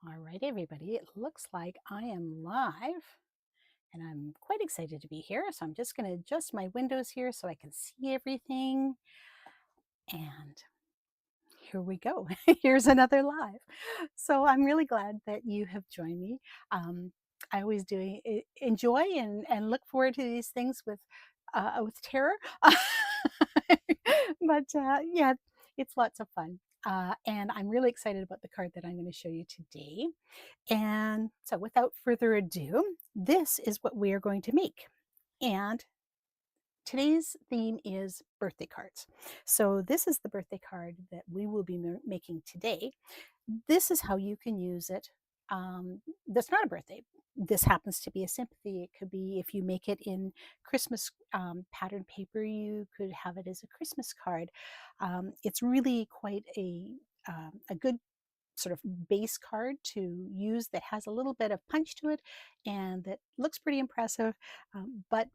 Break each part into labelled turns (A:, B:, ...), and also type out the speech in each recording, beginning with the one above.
A: All right, everybody, it looks like I am live and I'm quite excited to be here. So I'm just going to adjust my windows here so I can see everything. And here we go. Here's another live. So I'm really glad that you have joined me. I always do enjoy and look forward to these things with terror. But yeah, it's lots of fun. And I'm really excited about the card that I'm going to show you today. And so without further ado, this is what we are going to make. And today's theme is birthday cards. So this is the birthday card that we will be making today. This is how you can use it. That's not a birthday. This happens to be a sympathy. It could be if you make it in Christmas pattern paper, you could have it as a Christmas card. It's really quite a good sort of base card to use that has a little bit of punch to it and that looks pretty impressive. But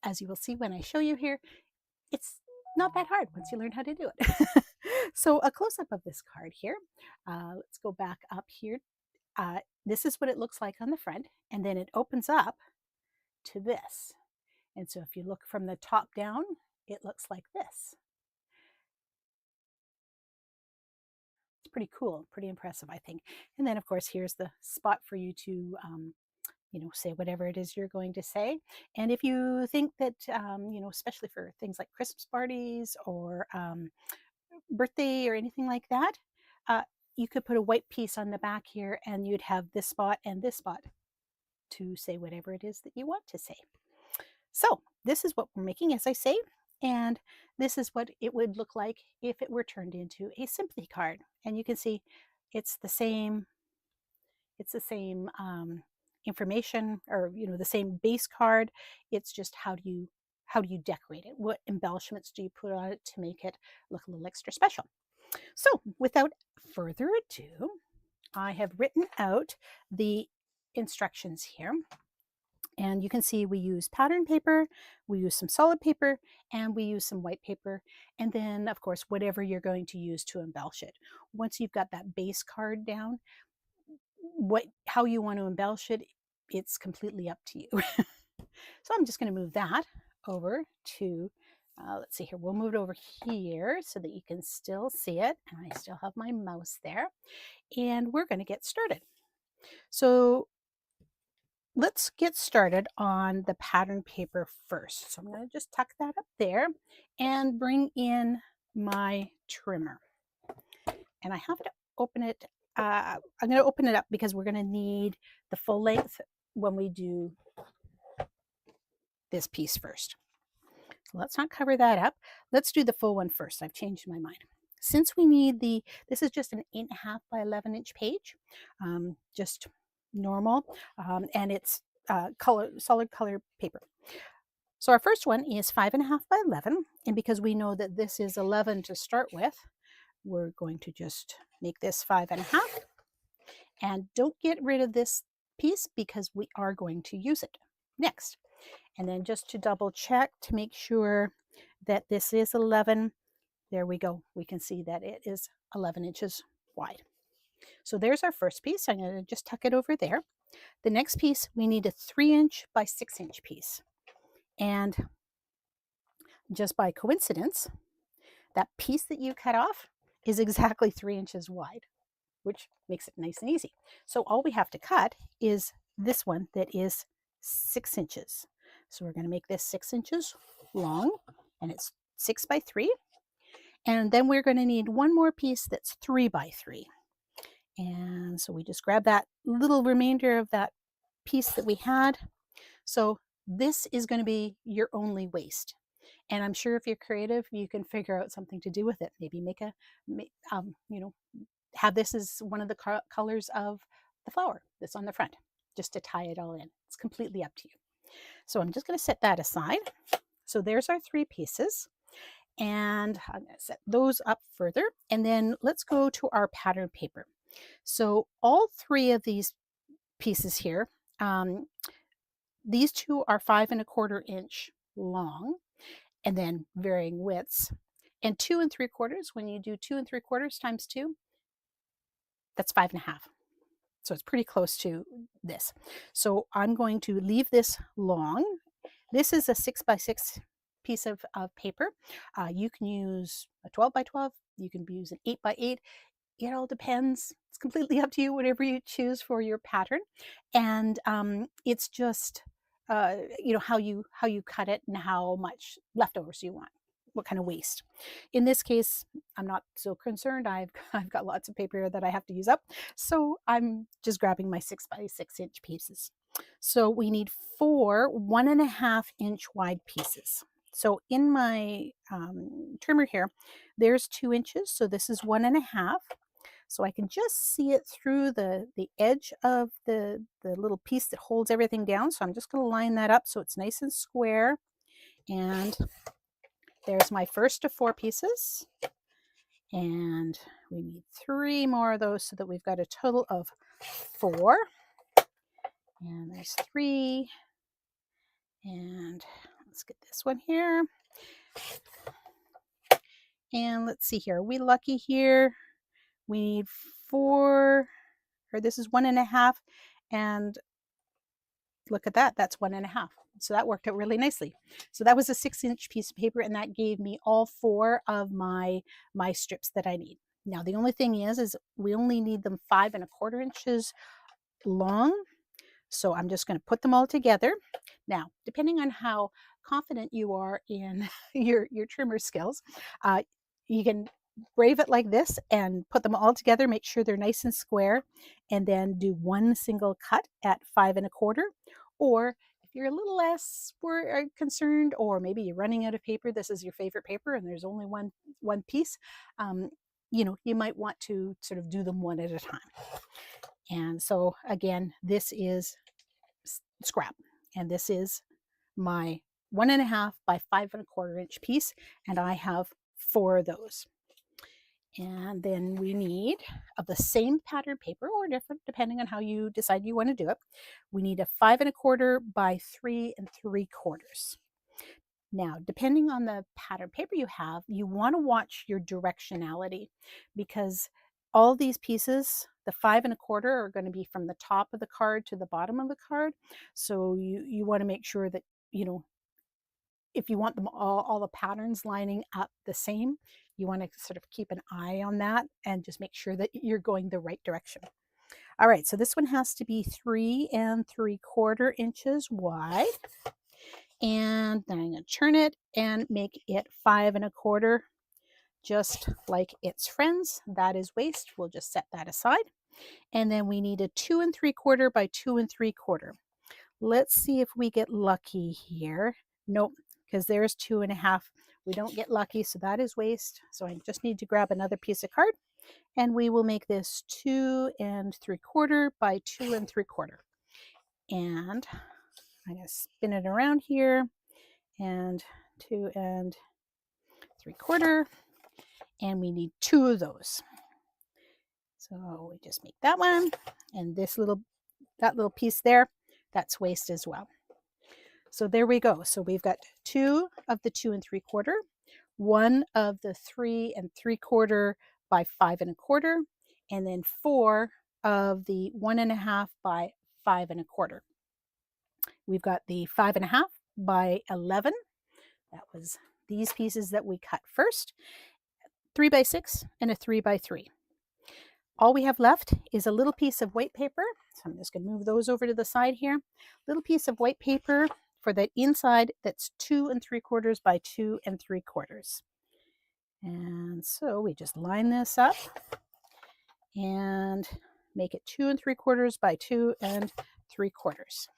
A: as you will see when I show you here, it's not that hard once you learn how to do it. So a close-up of this card here. Let's go back up here. This is what it looks like on the front, and then it opens up to this. And so if you look from the top down, it looks like this. It's pretty cool, pretty impressive, I think. And then, of course, here's the spot for you to say whatever it is you're going to say. And if you think that, especially for things like Christmas parties or birthday or anything like that, uh, you could put a white piece on the back here and you'd have this spot and this spot to say whatever it is that you want to say. So this is what we're making, as I say, and this is what it would look like if it were turned into a sympathy card. And you can see it's the same information, or the same base card. It's just how do you decorate it, what embellishments do you put on it to make it look a little extra special. So without further ado, I have written out the instructions here, and you can see we use pattern paper, we use some solid paper, and we use some white paper, and then of course whatever you're going to use to embellish it. Once you've got that base card down, how you want to embellish it, it's completely up to you. So I'm just going to move that over to, let's see here, we'll move it over here so that you can still see it, and I still have my mouse there, and we're going to get started. So let's get started on the pattern paper first. So I'm going to just tuck that up there and bring in my trimmer, and I have to open it. I'm going to open it up because we're going to need the full length when we do this piece first. So let's not cover that up. Let's do the full one first. I've changed my mind. Since we need this is just an 8.5 by 11-inch page, just normal, and it's solid color paper. So our first one is 5.5 by 11, and because we know that this is 11 to start with, we're going to just make this 5.5. And don't get rid of this piece because we are going to use it next. And then just to double check to make sure that this is 11, there we go. We can see that it is 11 inches wide. So there's our first piece. I'm going to just tuck it over there. The next piece, we need a 3-inch by 6-inch piece. And just by coincidence, that piece that you cut off is exactly 3 inches wide, which makes it nice and easy. So all we have to cut is this one that is 6 inches. So we're going to make this 6 inches long, and it's 6 by 3. And then we're going to need one more piece that's 3 by 3. And so we just grab that little remainder of that piece that we had. So this is going to be your only waste. And I'm sure if you're creative, you can figure out something to do with it. Maybe have this as one of the colors of the flower that's on the front, just to tie it all in. It's completely up to you. So I'm just going to set that aside. So there's our 3 pieces, and I'm going to set those up further. And then let's go to our pattern paper. So all 3 of these pieces here, these 2 are 5.25 inch long, and then varying widths. And 2 3/4, when you do 2 3/4 times 2, that's 5.5. So it's pretty close to this. So I'm going to leave this long. This is a 6x6 piece of paper. You can use a 12x12. You can use an 8x8. It all depends. It's completely up to you, whatever you choose for your pattern. And it's just how you cut it and how much leftovers you want, what kind of waste. In this case, I'm not so concerned. I've got lots of paper that I have to use up, so I'm just grabbing my 6x6 inch pieces. So we need 4 1.5 inch wide pieces. So in my trimmer here, there's 2 inches, so this is 1.5. So I can just see it through the edge of the little piece that holds everything down. So I'm just going to line that up so it's nice and square. And there's my first of 4 pieces. And we need 3 more of those so that we've got a total of 4. And there's 3. And let's get this one here. And let's see here. Are we lucky here? We need 4, or this is 1.5. And look at that, that's 1.5. So that worked out really nicely. So that was a 6-inch piece of paper, and that gave me all 4 of my strips that I need. Now the only thing is we only need them 5.25 inches long. So I'm just going to put them all together. Now, depending on how confident you are in your trimmer skills, you can brave it like this and put them all together, make sure they're nice and square, and then do one single cut at 5.25. Or if you're a little less concerned, or maybe you're running out of paper, this is your favorite paper and there's only one piece, you might want to sort of do them one at a time. And so again, this is scrap, and this is my 1.5 by 5.25 inch piece, and I have 4 of those. And then we need, of the same pattern paper or different, depending on how you decide you want to do it, we need a 5.25 by 3 3/4. Now, depending on the pattern paper you have, you want to watch your directionality, because all these pieces, the 5.25 are going to be from the top of the card to the bottom of the card. So you want to make sure that, if you want them all the patterns lining up the same, you want to sort of keep an eye on that and just make sure that you're going the right direction. All right, so this one has to be 3 3/4 inches wide. And then I'm going to turn it and make it 5.25, just like its friends. That is waste. We'll just set that aside. And then we need a 2 3/4 by 2 3/4. Let's see if we get lucky here. Nope, because there's 2.5. We don't get lucky, so that is waste. So I just need to grab another piece of card, and we will make this 2 3/4 by 2 3/4. And I'm going to spin it around here, and 2 3/4, and we need 2 of those. So we just make that one, and that little piece there, that's waste as well. So there we go. So we've got 2 of the 2 3/4, 1 of the 3 3/4 by 5.25, and then 4 of the 1.5 by 5.25. We've got the 5.5 by 11. That was these pieces that we cut first, 3x6 and a 3x3. All we have left is a little piece of white paper. So I'm just going to move those over to the side here. Little piece of white paper for that inside, that's 2 3/4 by 2 3/4. And so we just line this up and make it 2 3/4 by 2 3/4.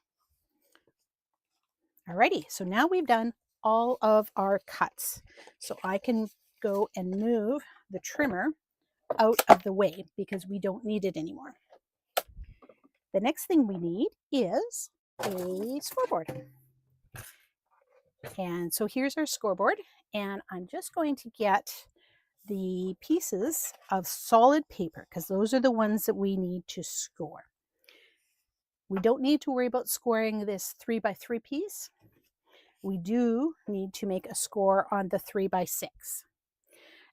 A: Alrighty, so now we've done all of our cuts. So I can go and move the trimmer out of the way because we don't need it anymore. The next thing we need is a scoreboard. And so here's our scoreboard, and I'm just going to get the pieces of solid paper because those are the ones that we need to score. We don't need to worry about scoring this 3x3 piece. We do need to make a score on the 3x6.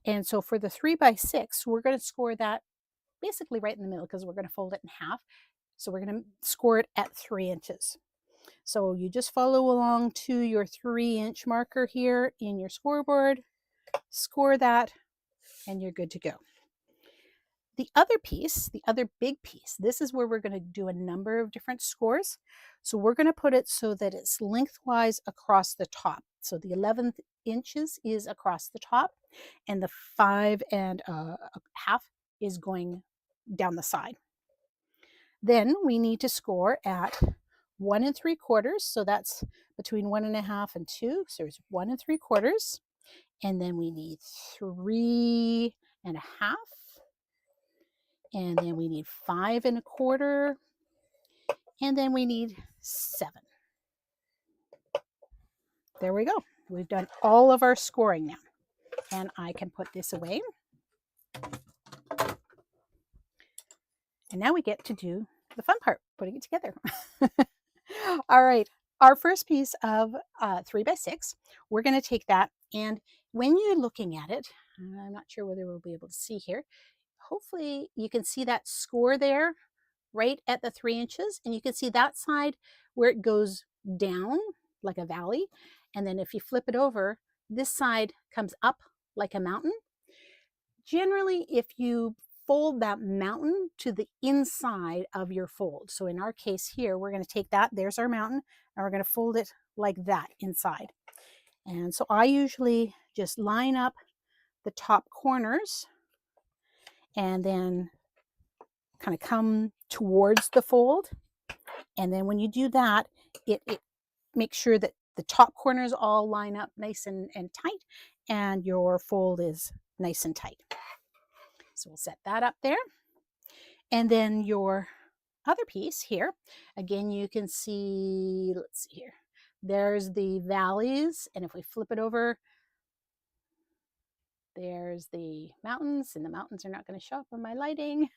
A: And so for the 3x6, we're going to score that basically right in the middle because we're going to fold it in half. So we're going to score it at 3 inches. So you just follow along to your 3-inch marker here in your scoreboard, score that, and you're good to go. The other piece, the other big piece, this is where we're going to do a number of different scores. So we're going to put it so that it's lengthwise across the top. So the 11 inches is across the top, and the 5 and a half is going down the side. Then we need to score at 1 3/4. So that's between 1.5 and 2. So there's 1 3/4. And then we need 3.5. And then we need 5 1/4. And then we need 7. There we go. We've done all of our scoring now. And I can put this away. And now we get to do the fun part, putting it together. All right. Our first piece of 3x6, we're going to take that. And when you're looking at it, I'm not sure whether we'll be able to see here. Hopefully you can see that score there right at the 3 inches. And you can see that side where it goes down like a valley. And then if you flip it over, this side comes up like a mountain. Generally, if you fold that mountain to the inside of your fold. So in our case here, we're going to take that, there's our mountain, and we're going to fold it like that inside. And so I usually just line up the top corners and then kind of come towards the fold. And then when you do that, it makes sure that the top corners all line up nice and tight, and your fold is nice and tight. So we'll set that up there. And then your other piece here, again, you can see, let's see here, there's the valleys. And if we flip it over, there's the mountains, and the mountains are not going to show up on my lighting,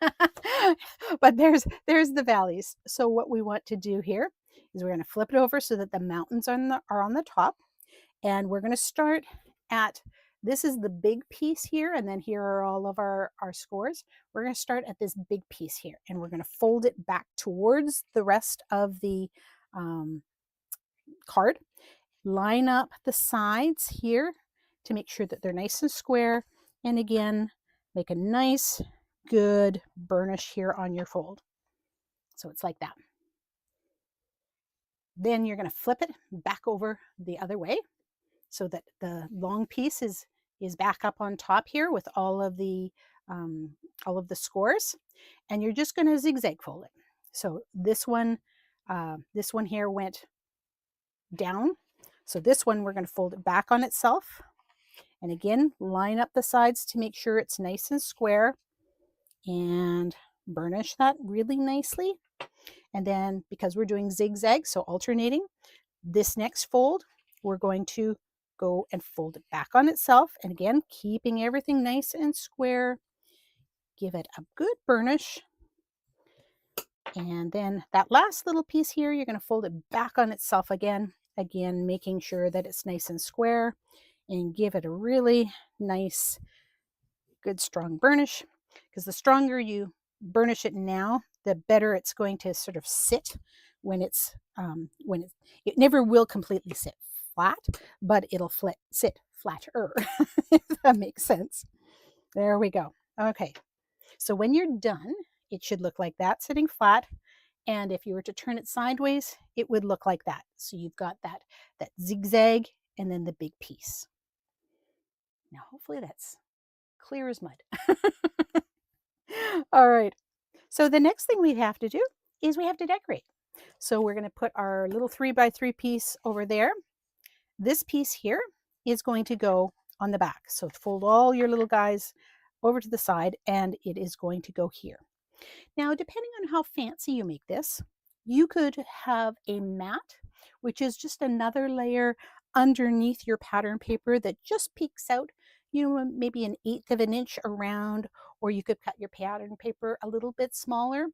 A: but there's the valleys. So what we want to do here is we're going to flip it over so that the mountains are on the top. And we're going to start at, this is the big piece here, and then here are all of our scores. We're going to start at this big piece here, and we're going to fold it back towards the rest of the card. Line up the sides here to make sure that they're nice and square. And again, make a nice, good burnish here on your fold. So it's like that. Then you're going to flip it back over the other way so that the long piece is back up on top here with all of the scores. And you're just going to zigzag fold it. So this one here went down. So this one, we're going to fold it back on itself. And again, line up the sides to make sure it's nice and square and burnish that really nicely. And then because we're doing zigzag, so alternating, this next fold, we're going to go and fold it back on itself. And again, keeping everything nice and square. Give it a good burnish. And then that last little piece here, you're going to fold it back on itself again. Again, making sure that it's nice and square, and give it a really nice, good, strong burnish. Because the stronger you burnish it now, the better it's going to sort of sit when it never will completely sit flat, but it'll sit flatter, if that makes sense. There we go. Okay, so when you're done, it should look like that, sitting flat. And if you were to turn it sideways, it would look like that. So you've got that zigzag and then the big piece. Now, hopefully that's clear as mud. All right. So the next thing we have to do is we have to decorate. So we're going to put our little 3x3 piece over there. This piece here is going to go on the back. So fold all your little guys over to the side, and it is going to go here. Now, depending on how fancy you make this, you could have a mat, which is just another layer underneath your pattern paper that just peeks out, maybe 1/8 of an inch around, or you could cut your pattern paper a little bit smaller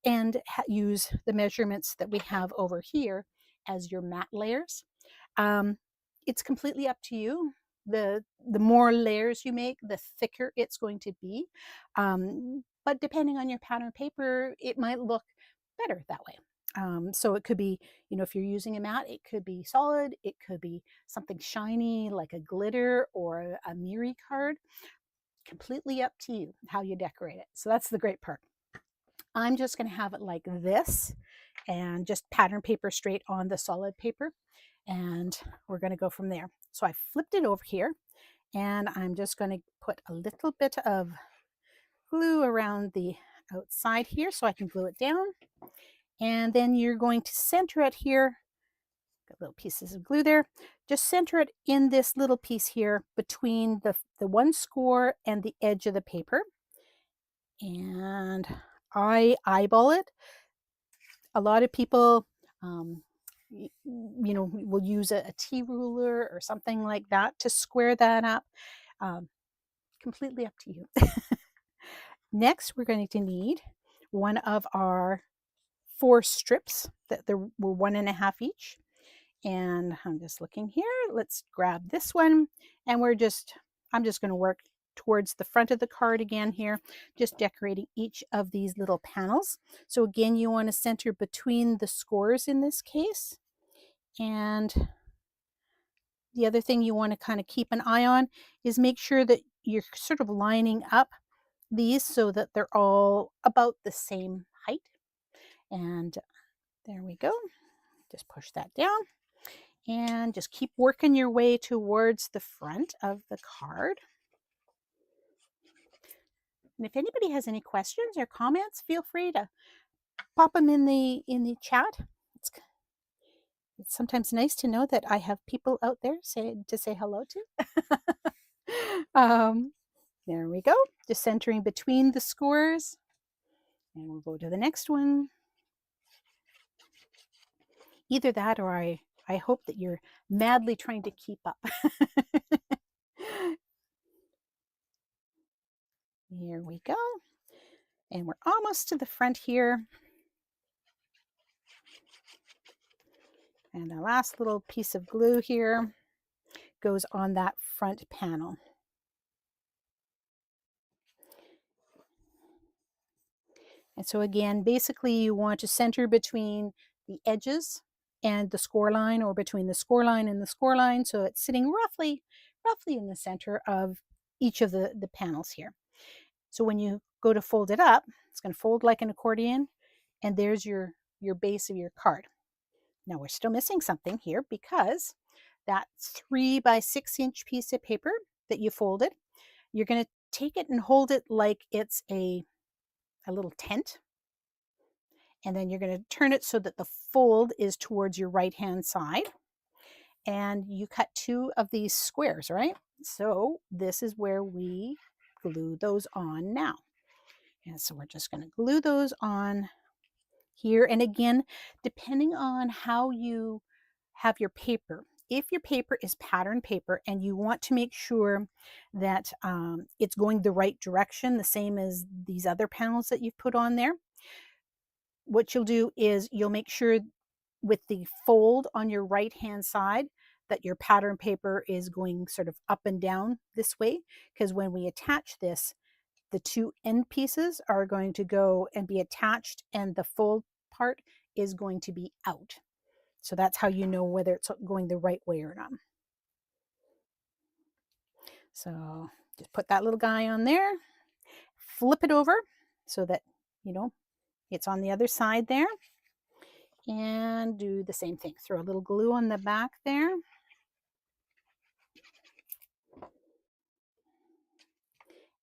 A: and use the measurements that we have over here as your mat layers. It's completely up to you. The more layers you make, the thicker it's going to be. But depending on your pattern paper, it might look better that way. So it could be, if you're using a mat, it could be solid, it could be something shiny like a glitter or a Miri card. Completely up to you how you decorate it. So that's the great part. I'm just going to have it like this and just pattern paper straight on the solid paper. And we're going to go from there. So I flipped it over here and I'm just going to put a little bit of glue around the outside here so I can glue it down. And then you're going to center it here. Got little pieces of glue there. Just center it in this little piece here between the one score and the edge of the paper. And I eyeball it. A lot of people, will use a T ruler or something like that to square that up. Um, Completely up to you. Next, we're going to need one of our 4 strips that there were 1.5 each. And I'm just looking here. Let's grab this one. And I'm just going to work towards the front of the card again here, just decorating each of these little panels. So again, you want to center between the scores in this case. And the other thing you want to kind of keep an eye on is make sure that you're sort of lining up these so that they're all about the same height. And there we go. Just push that down and just keep working your way towards the front of the card. And if anybody has any questions or comments, feel free to pop them in the chat. It's sometimes nice to know that I have people out there to say hello to. There we go. Just centering between the scores. And we'll go to the next one. Either that or I hope that you're madly trying to keep up. Here we go. And we're almost to the front here. And the last little piece of glue here goes on that front panel. And so again, basically you want to center between the edges and the score line, or between the score line and the score line. So it's sitting roughly in the center of each of the panels here. So when you go to fold it up, it's going to fold like an accordion. And there's your base of your card. Now we're still missing something here, because that 3 by 6 inch piece of paper that you folded, you're going to take it and hold it like it's a little tent. And then you're going to turn it so that the fold is towards your right hand side. And you cut 2 of these squares, right? So this is where we glue those on now. And so we're just going to glue those on here. And again, depending on how you have your paper, if your paper is pattern paper and you want to make sure that it's going the right direction, the same as these other panels that you've put on there, what you'll do is you'll make sure with the fold on your right hand side that your pattern paper is going sort of up and down this way, because when we attach this, the 2 end pieces are going to go and be attached and the fold part is going to be out. So that's how you know whether it's going the right way or not. So just put that little guy on there, flip it over so that, it's on the other side there, and do the same thing. Throw a little glue on the back there.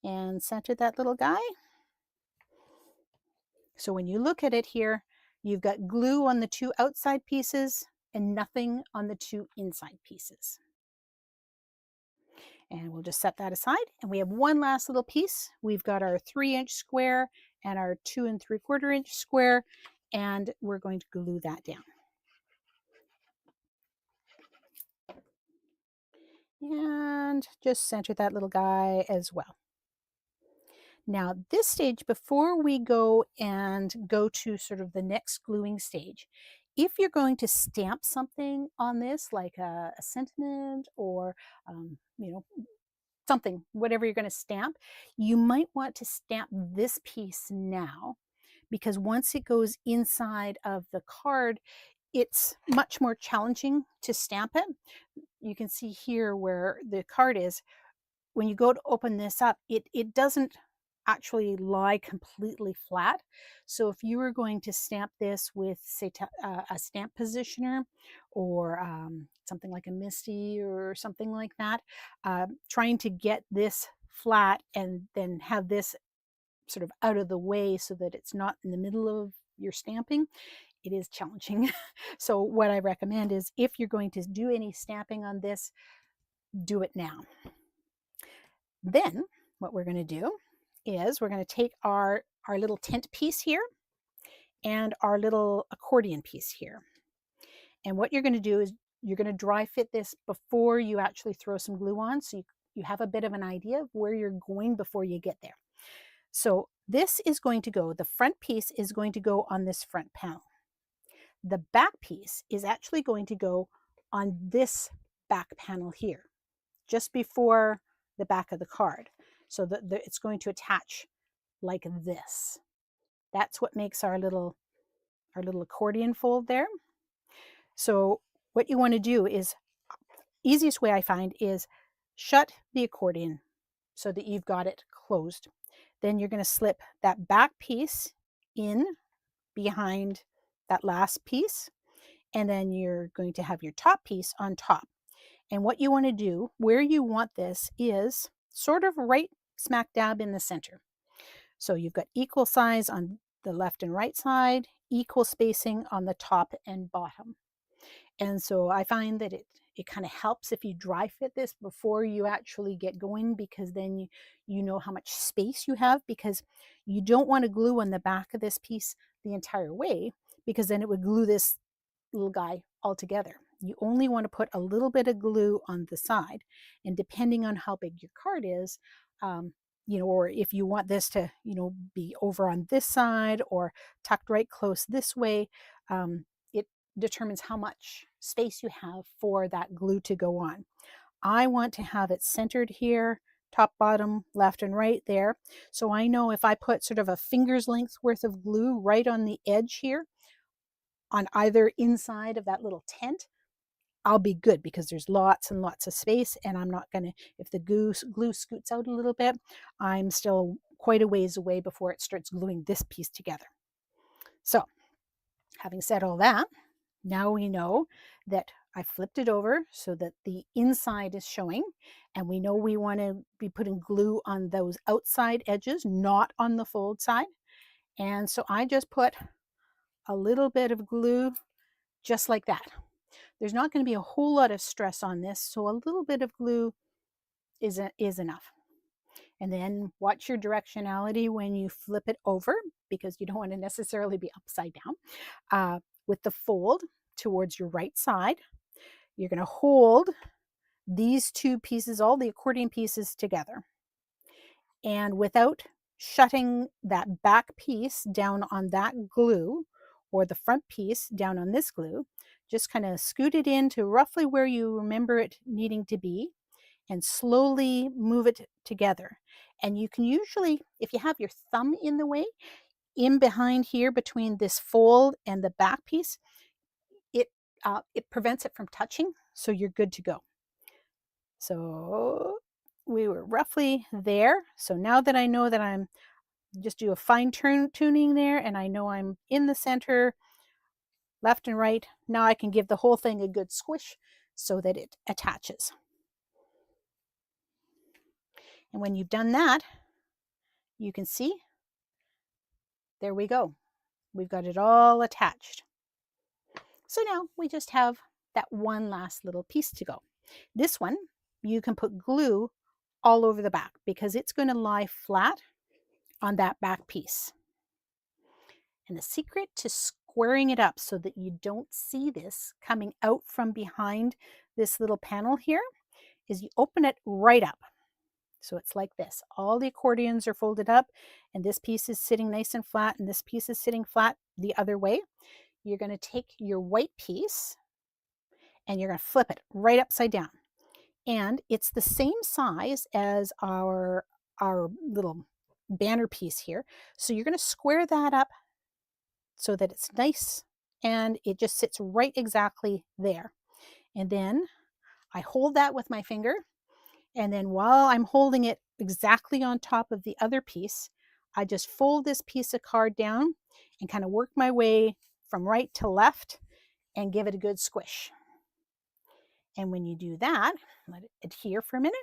A: And center that little guy. So when you look at it here, you've got glue on the 2 outside pieces and nothing on the 2 inside pieces. And we'll just set that aside. And we have one last little piece. We've got our 3 inch square and our 2 3/4 inch square, and we're going to glue that down. And just center that little guy as well. Now, this stage, before we go to sort of the next gluing stage, if you're going to stamp something on this, like a sentiment or, something, whatever you're going to stamp, you might want to stamp this piece now, because once it goes inside of the card, it's much more challenging to stamp it. You can see here where the card is. When you go to open this up, it doesn't actually lie completely flat. So if you were going to stamp this with, say, a stamp positioner, or something like a Misty or something like that, trying to get this flat and then have this sort of out of the way so that it's not in the middle of your stamping, it is challenging. So what I recommend is, if you're going to do any stamping on this, do it now. Then what we're going to do is we're going to take our little tent piece here and our little accordion piece here. And what you're going to do is you're going to dry fit this before you actually throw some glue on, so you have a bit of an idea of where you're going before you get there. So this is going to go, the front piece is going to go on this front panel. The back piece is actually going to go on this back panel here, just before the back of the card. So that it's going to attach like this. That's what makes our little accordion fold there. So what you want to do is, easiest way I find is shut the accordion so that you've got it closed. Then you're going to slip that back piece in behind that last piece, and then you're going to have your top piece on top. And what you want to do, where you want this, is sort of right smack dab in the center. So you've got equal size on the left and right side, equal spacing on the top and bottom. And so I find that it kind of helps if you dry fit this before you actually get going, because then you know how much space you have, because you don't want to glue on the back of this piece the entire way, because then it would glue this little guy all together. You only want to put a little bit of glue on the side, and depending on how big your card is, or if you want this to, be over on this side or tucked right close this way, it determines how much space you have for that glue to go on. I want to have it centered here, top, bottom, left, and right there. So I know if I put sort of a finger's length worth of glue right on the edge here, on either inside of that little tent, I'll be good, because there's lots and lots of space, and I'm not going to, if the glue scoots out a little bit, I'm still quite a ways away before it starts gluing this piece together. So having said all that, now we know that I flipped it over so that the inside is showing, and we know we want to be putting glue on those outside edges, not on the fold side. And so I just put a little bit of glue just like that. There's not going to be a whole lot of stress on this, so a little bit of glue is enough. And then watch your directionality when you flip it over, because you don't want to necessarily be upside down. With the fold towards your right side, you're going to hold these two pieces, all the accordion pieces, together. And without shutting that back piece down on that glue, or the front piece down on this glue, just kind of scoot it in to roughly where you remember it needing to be, and slowly move it together. And you can usually, if you have your thumb in the way, in behind here between this fold and the back piece, it prevents it from touching, so you're good to go. So we were roughly there. So now that I know that I'm just do a fine tuning there, and I know I'm in the center, left and right, now I can give the whole thing a good squish so that it attaches. And when you've done that, you can see, there we go. We've got it all attached. So now we just have that one last little piece to go. This one, you can put glue all over the back, because it's going to lie flat on that back piece. And the secret to squaring it up so that you don't see this coming out from behind this little panel here is you open it right up. So it's like this. All the accordions are folded up, and this piece is sitting nice and flat, and this piece is sitting flat the other way. You're going to take your white piece and you're going to flip it right upside down. And it's the same size as our little banner piece here. So you're going to square that up so that it's nice and it just sits right exactly there. And then I hold that with my finger. And then while I'm holding it exactly on top of the other piece, I just fold this piece of card down and kind of work my way from right to left and give it a good squish. And when you do that, let it adhere for a minute.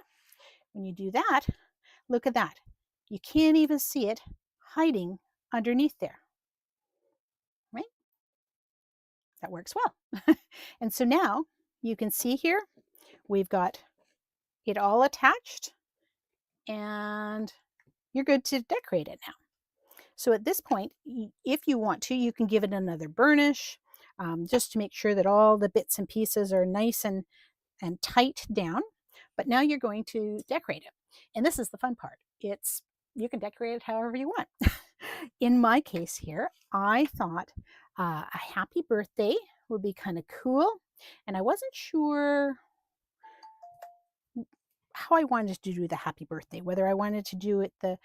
A: When you do that, look at that. You can't even see it hiding underneath there, right? That works well. And so now you can see here, we've got it all attached and you're good to decorate it now. So at this point, if you want to, you can give it another burnish just to make sure that all the bits and pieces are nice and tight down. But now you're going to decorate it. And this is the fun part. You can decorate it however you want. In my case here, I thought a happy birthday would be kind of cool. And I wasn't sure how I wanted to do the happy birthday, whether I wanted to do it the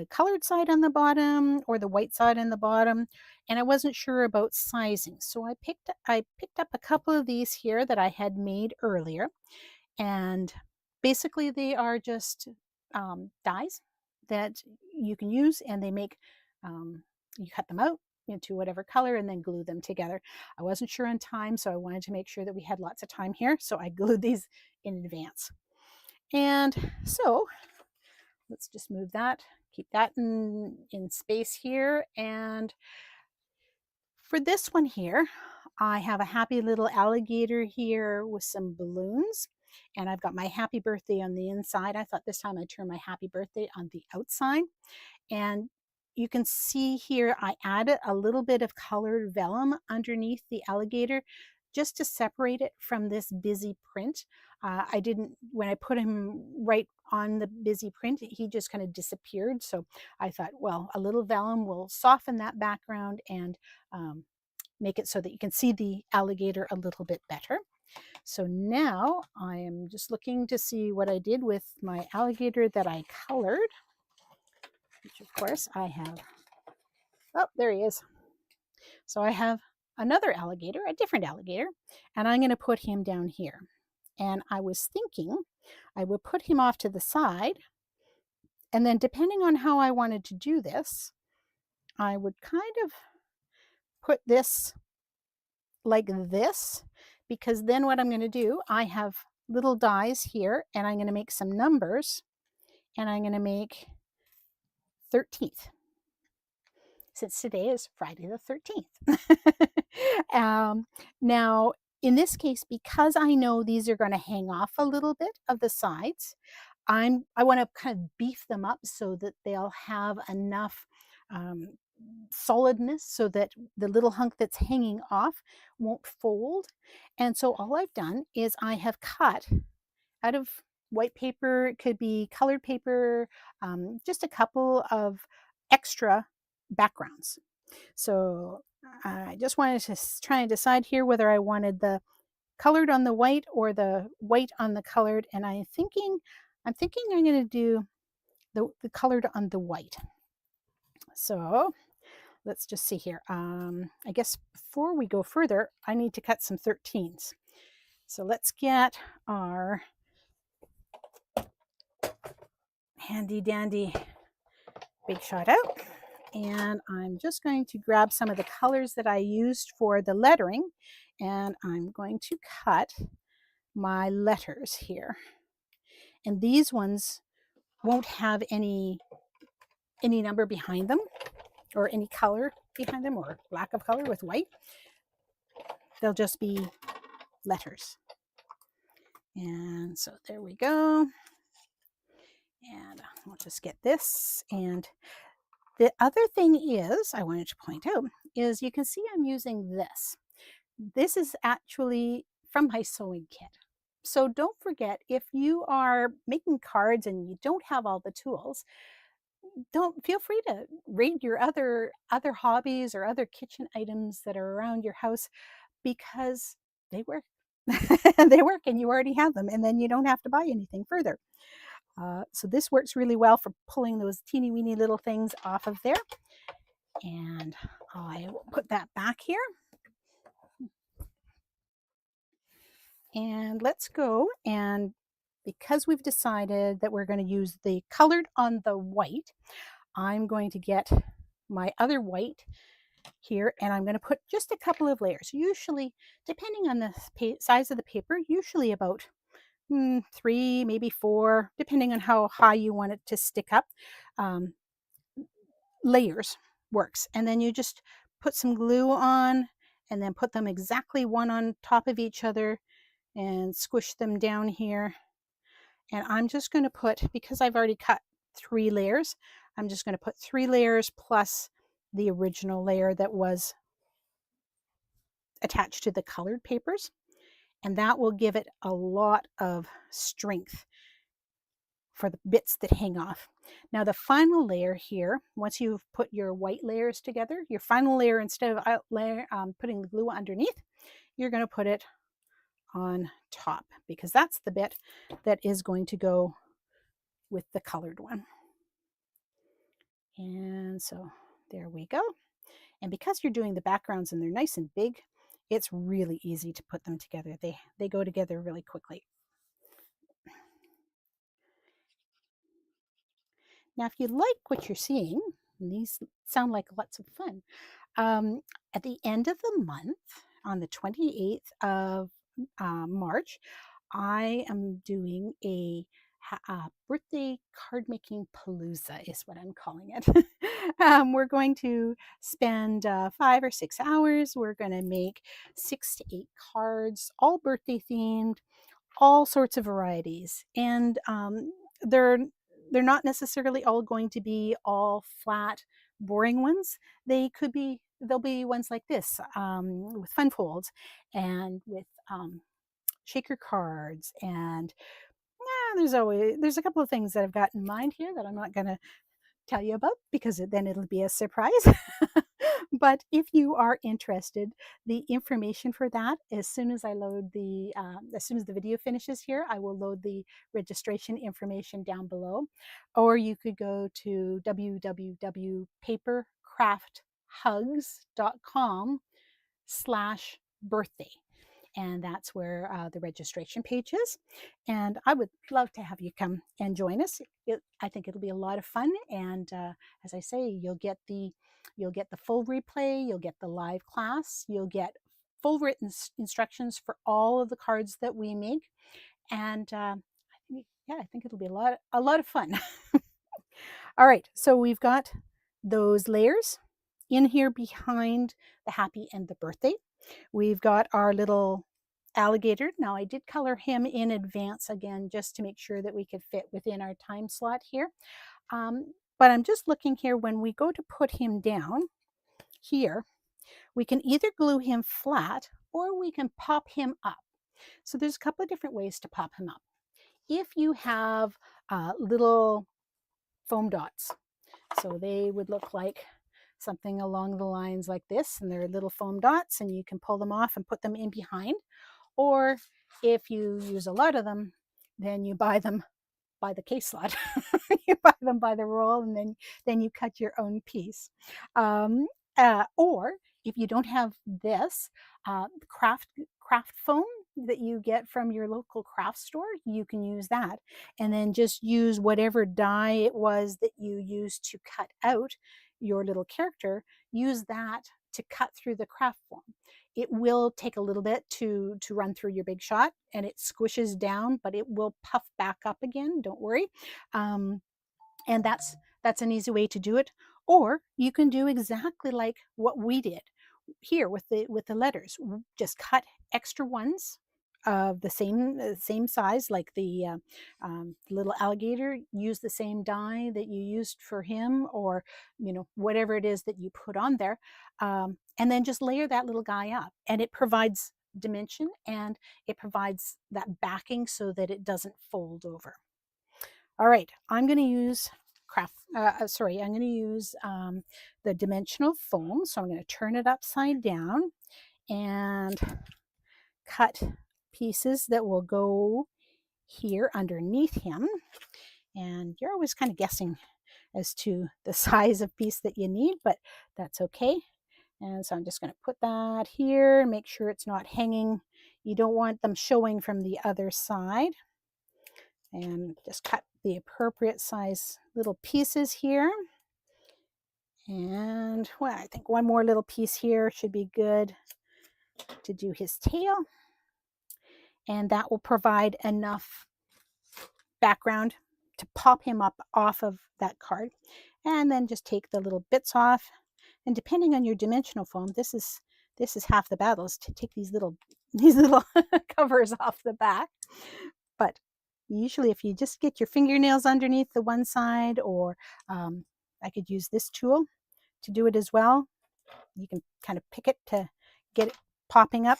A: colored side on the bottom or the white side on the bottom, and I wasn't sure about sizing. So I picked up a couple of these here that I had made earlier, and basically they are just dies that you can use, and they make you cut them out into whatever color and then glue them together. I wasn't sure on time, so I wanted to make sure that we had lots of time here, so I glued these in advance. And so let's just move that, keep that in space here. And for this one here, I have a happy little alligator here with some balloons. And I've got my happy birthday on the inside. I thought this time I'd turn my happy birthday on the outside. And you can see here, I added a little bit of colored vellum underneath the alligator just to separate it from this busy print. I didn't, when I put him right on the busy print, he just kind of disappeared. So I thought, well, a little vellum will soften that background and make it so that you can see the alligator a little bit better. So now I am just looking to see what I did with my alligator that I colored, which of course I have. Oh, there he is. So I have another alligator, a different alligator, and I'm going to put him down here. And I was thinking I would put him off to the side, and then depending on how I wanted to do this, I would kind of put this like this, because then what I'm going to do, I have little dies here, and I'm going to make some numbers, and I'm going to make 13th. Since today is Friday the 13th. Now, in this case, because I know these are going to hang off a little bit of the sides, I want to kind of beef them up so that they'll have enough solidness so that the little hunk that's hanging off won't fold. And so all I've done is I have cut out of white paper, it could be colored paper, just a couple of extra backgrounds. So I just wanted to try and decide here whether I wanted the colored on the white or the white on the colored. And I'm thinking I'm going to do the colored on the white. So let's just see here. I guess before we go further, I need to cut some 13s. So let's get our handy dandy Big Shot out. And I'm just going to grab some of the colors that I used for the lettering, and I'm going to cut my letters here. And these ones won't have any number behind them or any color behind them or lack of color with white. They'll just be letters. And so there we go. And I'll just get this. And the other thing is, I wanted to point out, is you can see I'm using this. This is actually from my sewing kit. So don't forget, if you are making cards and you don't have all the tools, don't feel free to rate your other hobbies or other kitchen items that are around your house, because they work. They work and you already have them, and then you don't have to buy anything further. So this works really well for pulling those teeny weeny little things off of there. And I will put that back here. And let's go, and because we've decided that we're going to use the colored on the white, I'm going to get my other white here, and I'm going to put just a couple of layers, usually depending on the size of the paper, usually about 3, maybe 4, depending on how high you want it to stick up. um, Layers works, and then you just put some glue on, and then put them exactly one on top of each other and squish them down here. And I'm just going to put, because I've already cut 3 layers, I'm just going to put 3 layers plus the original layer that was attached to the colored papers. And that will give it a lot of strength for the bits that hang off. Now the final layer here, once you've put your white layers together, your final layer, instead of putting the glue underneath, you're going to put it on top, because that's the bit that is going to go with the colored one. And so there we go. And because you're doing the backgrounds and they're nice and big, it's really easy to put them together. They go together really quickly. Now, if you like what you're seeing, and these sound like lots of fun, at the end of the month, on the 28th of March, I am doing a birthday card making palooza, is what I'm calling it. We're going to spend 5 or 6 hours. We're going to make 6 to 8 cards, all birthday themed, all sorts of varieties, and they're they're not necessarily all going to be all flat, boring ones. There'll be ones like this, with fun folds, and with shaker cards, and there's a couple of things that I've got in mind here that I'm not going to tell you about, because then it'll be a surprise. But if you are interested, the information for that, as soon as as soon as the video finishes here, I will load the registration information down below. Or you could go to www.papercrafthugs.com/birthday, and that's where the registration page is. And I would love to have you come and join us. I think it'll be a lot of fun, and as I say, you'll get the full replay, you'll get the live class, you'll get full written instructions for all of the cards that we make, and I think it'll be a lot of fun. All right, so we've got those layers in here behind the happy and the birthday. We've got our little alligator. Now I did color him in advance again, just to make sure that we could fit within our time slot here. But I'm just looking here, when we go to put him down here, we can either glue him flat or we can pop him up. So there's a couple of different ways to pop him up. If you have little foam dots, so they would look like something along the lines like this, and they're little foam dots, and you can pull them off and put them in behind. Or if you use a lot of them, then you buy them by the case lot. You buy them by the roll, and then you cut your own piece. Or if you don't have this craft foam that you get from your local craft store, you can use that, and then just use whatever die it was that you used to cut out your little character. Use that to cut through the craft foam. It will take a little bit to run through your big shot, and it squishes down, but it will puff back up again, don't worry. And that's an easy way to do it. Or you can do exactly like what we did here with the letters. Just cut extra ones of the same size, like the little alligator. Use the same die that you used for him, or whatever it is that you put on there, and then just layer that little guy up, and it provides dimension, and it provides that backing so that it doesn't fold over. All right, I'm going to use I'm going to use the dimensional foam. So I'm going to turn it upside down and cut pieces that will go here underneath him. And you're always kind of guessing as to the size of piece that you need, but that's okay. And so I'm just going to put that here, make sure it's not hanging. You don't want them showing from the other side. And just cut the appropriate size little pieces here. And well, I think one more little piece here should be good to do his tail. And that will provide enough background to pop him up off of that card. And then just take the little bits off. And depending on your dimensional foam, this is half the battle, is to take these little covers off the back. But usually if you just get your fingernails underneath the one side, or I could use this tool to do it as well. You can kind of pick it to get it popping up.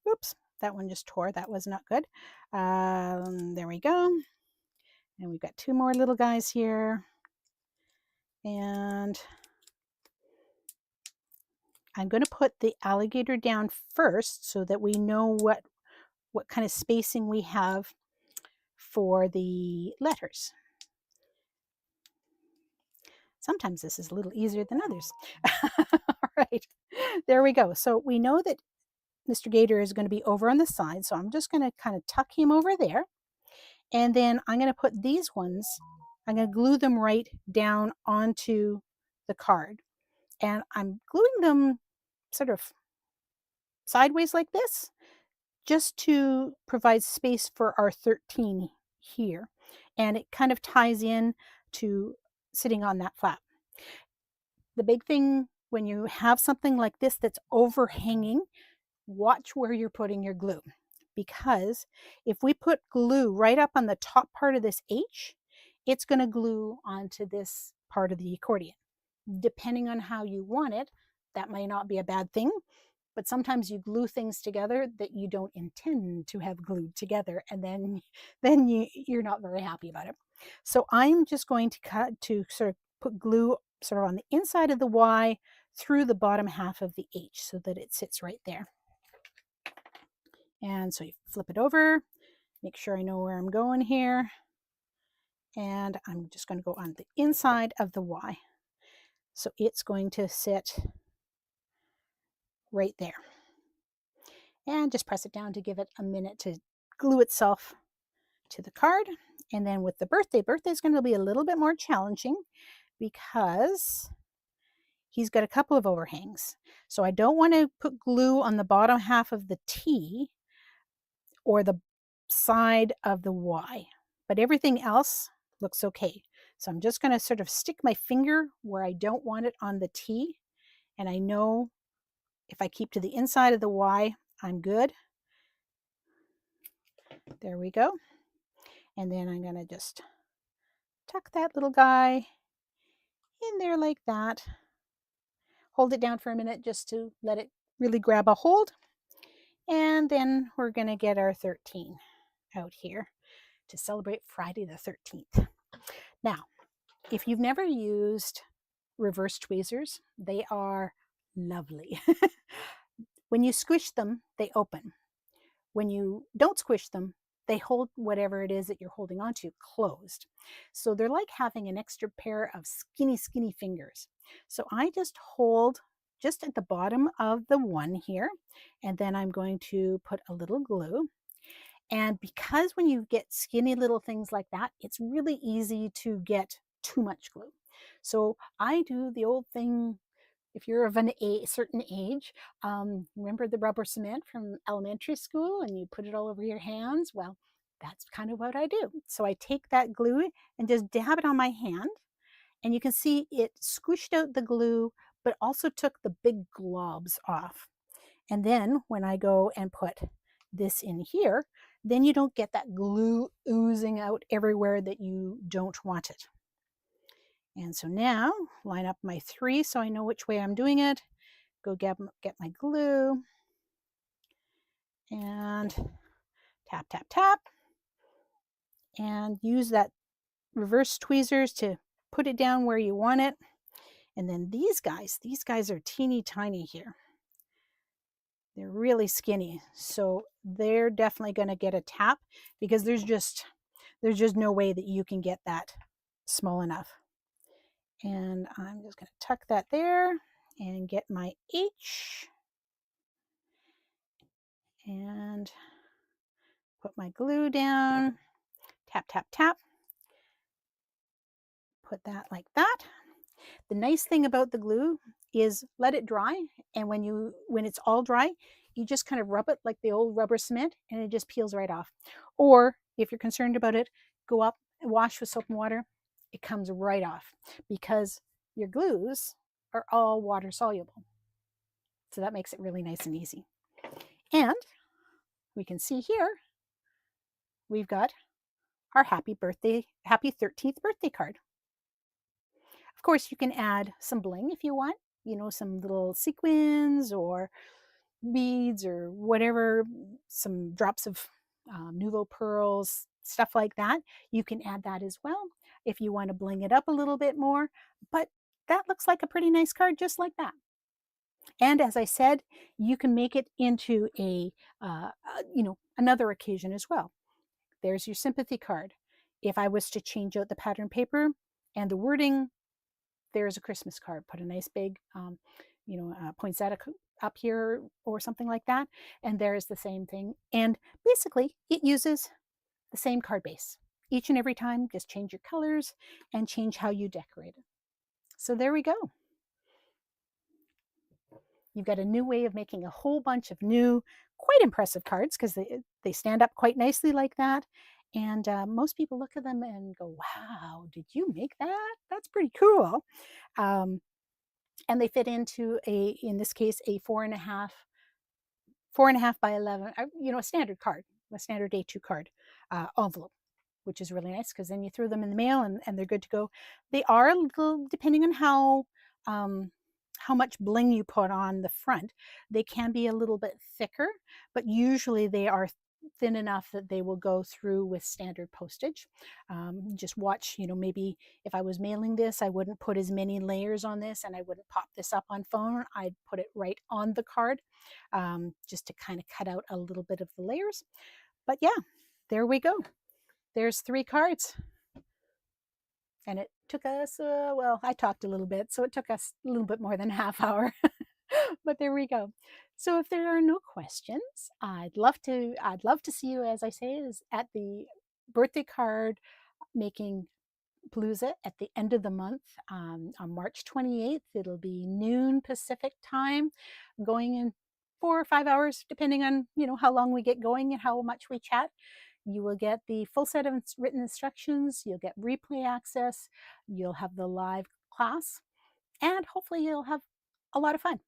A: Oops, that one just tore. That was not good. There we go. And we've got two more little guys here. And I'm going to put the alligator down first so that we know what kind of spacing we have for the letters. Sometimes this is a little easier than others. All right, there we go. So we know that Mr. Gator is going to be over on the side, so I'm just going to kind of tuck him over there. And then I'm going to put these ones, I'm going to glue them right down onto the card. And I'm gluing them sort of sideways like this, just to provide space for our 13 here. And it kind of ties in to sitting on that flap. The big thing when you have something like this that's overhanging, watch where you're putting your glue. Because if we put glue right up on the top part of this H, it's going to glue onto this part of the accordion. Depending on how you want it, that may not be a bad thing. But sometimes you glue things together that you don't intend to have glued together, and then you're not very happy about it. So I'm just going to sort of put glue sort of on the inside of the Y through the bottom half of the H so that it sits right there. And so you flip it over, make sure I know where I'm going here. And I'm just going to go on the inside of the Y. So it's going to sit right there. And just press it down to give it a minute to glue itself to the card. And then with the birthday is going to be a little bit more challenging because he's got a couple of overhangs. So I don't want to put glue on the bottom half of the T or the side of the Y, but everything else looks okay. So I'm just going to sort of stick my finger where I don't want it on the T. And I know if I keep to the inside of the Y, I'm good. There we go. And then I'm going to just tuck that little guy in there like that. Hold it down for a minute just to let it really grab a hold. And then we're going to get our 13 out here to celebrate Friday the 13th. Now, if you've never used reverse tweezers, they are lovely. When you squish them, they open. When you don't squish them, they hold whatever it is that you're holding onto closed. So they're like having an extra pair of skinny fingers. So I just hold just at the bottom of the one here, and then I'm going to put a little glue. And because when you get skinny little things like that, it's really easy to get too much glue. So I do the old thing. If you're of a certain age, remember the rubber cement from elementary school and you put it all over your hands? Well, that's kind of what I do. So I take that glue and just dab it on my hand, and you can see it squished out the glue, but also took the big globs off. And then when I go and put this in here, then you don't get that glue oozing out everywhere that you don't want it. And so now line up my 3 so I know which way I'm doing it. Go get my glue and tap, tap, tap. And use that reverse tweezers to put it down where you want it. And then these guys are teeny tiny here. They're really skinny. So they're definitely going to get a tap because there's just no way that you can get that small enough. And I'm just going to tuck that there. and get my H and put my glue down, tap, tap, tap, put that like that. The nice thing about the glue is let it dry, and when it's all dry, you just kind of rub it like the old rubber cement and it just peels right off. Or if you're concerned about it, go up and wash with soap and water. It comes right off because your glues are all water soluble. So that makes it really nice and easy. And we can see here, we've got our happy 13th birthday card. Of course, you can add some bling if you want, some little sequins or beads or whatever, some drops of nouveau pearls, stuff like that. You can add that as well if you want to bling it up a little bit more. But that looks like a pretty nice card just like that. And as I said, you can make it into another occasion as well. There's your sympathy card. If I was to change out the pattern paper and the wording, there's a Christmas card. Put a nice big, poinsettia up here or something like that. And there's the same thing. And basically, it uses the same card base. Each and every time, just change your colors and change how you decorate it. So there we go. You've got a new way of making a whole bunch of new, quite impressive cards because they stand up quite nicely like that. And most people look at them and go, wow, did you make that? That's pretty cool. And they fit into in this case, a 4.5 by 11, a standard card, a standard A2 card envelope, which is really nice because then you throw them in the mail and they're good to go. They are a little, depending on how much bling you put on the front, they can be a little bit thicker, but usually they are thin enough that they will go through with standard postage. Just watch, maybe if I was mailing this, I wouldn't put as many layers on this and I wouldn't pop this up on phone. I'd put it right on the card just to kind of cut out a little bit of the layers. But yeah, there we go. There's 3 cards. And it took us, I talked a little bit, so it took us a little bit more than a half hour. But there we go. So if there are no questions, I'd love to see you, as I say, is at the birthday card making palooza at the end of the month on March 28th. It'll be noon Pacific time, going in 4 or 5 hours, depending on how long we get going and how much we chat. You will get the full set of written instructions. You'll get replay access. You'll have the live class, and hopefully you'll have a lot of fun.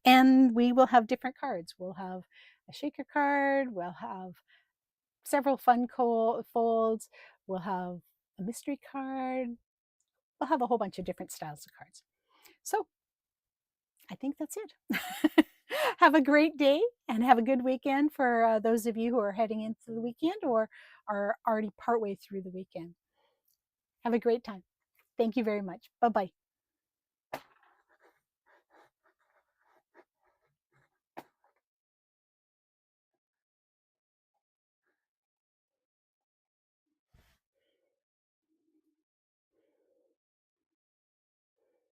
A: And we will have different cards. We'll have a shaker card. We'll have several fun folds. We'll have a mystery card. We'll have a whole bunch of different styles of cards. So I think that's it. Have a great day and have a good weekend for those of you who are heading into the weekend or are already partway through the weekend. Have a great time. Thank you very much. Bye-bye.